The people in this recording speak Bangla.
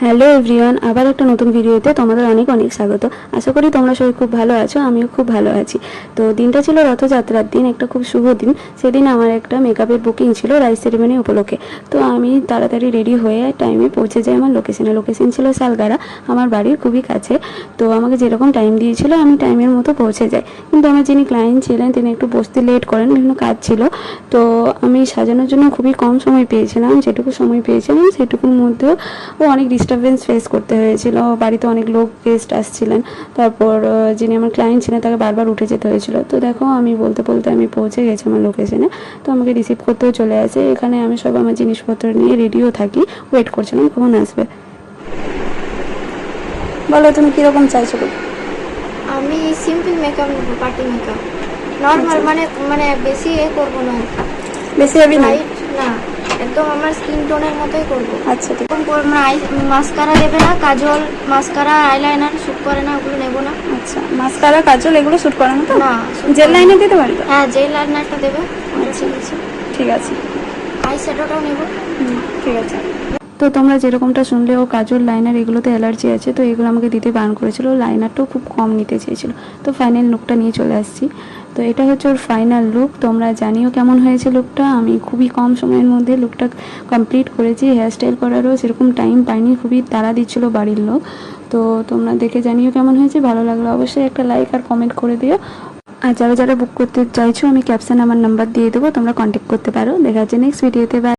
হ্যালো এভরিওয়ান, আবার একটা নতুন ভিডিওতে তোমাদের অনেক অনেক স্বাগত। আশা করি তোমরা সবাই খুব ভালো আছো, আমিও খুব ভালো আছি। তো দিনটা ছিল রথযাত্রার দিন, একটা খুব শুভ দিন। সেদিন আমার একটা মেকআপের বুকিং ছিল রাইস সেরিমনি উপলক্ষে। তো আমি তাড়াতাড়ি রেডি হয়ে টাইমে পৌঁছে যাই আমার লোকেশনে। লোকেশন ছিল শালগাড়া, আমার বাড়ির খুবই কাছে। তো আমাকে যেরকম টাইম দিয়েছিল আমি টাইমের মতো পৌঁছে যাই। কিন্তু আমার যিনি ক্লায়েন্ট ছিলেন তিনি একটু বসতে লেট করেন, বিভিন্ন কাজ ছিল। তো আমি সাজানোর জন্য খুবই কম সময় পেয়েছিলাম, যেটুকু সময় পেয়েছিলাম সেটুকুর মধ্যেও অনেক ডিস্টারবেন্স ফেস করতে হয়েছিল। বাড়িতে অনেক লোক গেস্ট আসছিলেন, তারপর যিনি আমার ক্লায়েন্ট ছিলেন তাকে বারবার উঠে যেতে হয়েছিল। তো দেখো আমি বলতে বলতে আমি পৌঁছে গেছি আমার লোকেশনে। তো আমাকে রিসিভ করতেও চলে আসে। এখানে আমি সব আমার জিনিসপত্র নিয়ে রেডিও থাকি, ওয়েট করছিলাম কখন আসবে। বলো তুমি কীরকম চাইছো? আমি সিম্পল মেকআপ নেবো, পার্টি মেকআপ, নর্মাল, মানে মানে বেশি করবো না, বেশি হেভি না, লাইট না, একদম আমার স্কিন টোনের মতোই করবো। আচ্ছা ঠিক এরকম মানে মাস্কারা দেবে না, কাজল, মাস্কারা, আইলাইনার শ্যুট করে না, ওগুলো নেবো না। আচ্ছা, মাস্কারা কাজল এগুলো শ্যুট করে না তো? না, জেল লাইনার দিতে পারি তো? হ্যাঁ, জেল লাইনারটা দেবে। আচ্ছা ঠিক আছে, আই শ্যাডোটাও নেবো। ঠিক আছে। তো তোমরা যেরকমটা শুনলে, ও কাজল লাইনার এগুলোতে অ্যালার্জি আছে, তো এগুলো আমাকে দিতে বারণ করেছিল। লাইনারটাও খুব কম নিতে চেয়েছিল। তো ফাইনাল লুকটা নিয়ে চলে আসছি। তো এটা হচ্ছে ওর ফাইনাল লুক। তোমরা জানিও কেমন হয়েছে লুকটা। আমি খুবই কম সময়ের মধ্যে লুকটা কমপ্লিট করেছি। হেয়ারস্টাইল করারও সেরকম টাইম পাইনি, খুবই তাড়া দিচ্ছিলো বাড়ির লোক। তো তোমরা দেখে জানিও কেমন হয়েছে। ভালো লাগলো অবশ্যই একটা লাইক আর কমেন্ট করে দিও। আর যারা যারা বুক করতে চাইছো, আমি ক্যাপশনে আমার নাম্বার দিয়ে দেবো, তোমরা কন্ট্যাক্ট করতে পারো। দেখা হচ্ছে নেক্সট ভিডিওতে।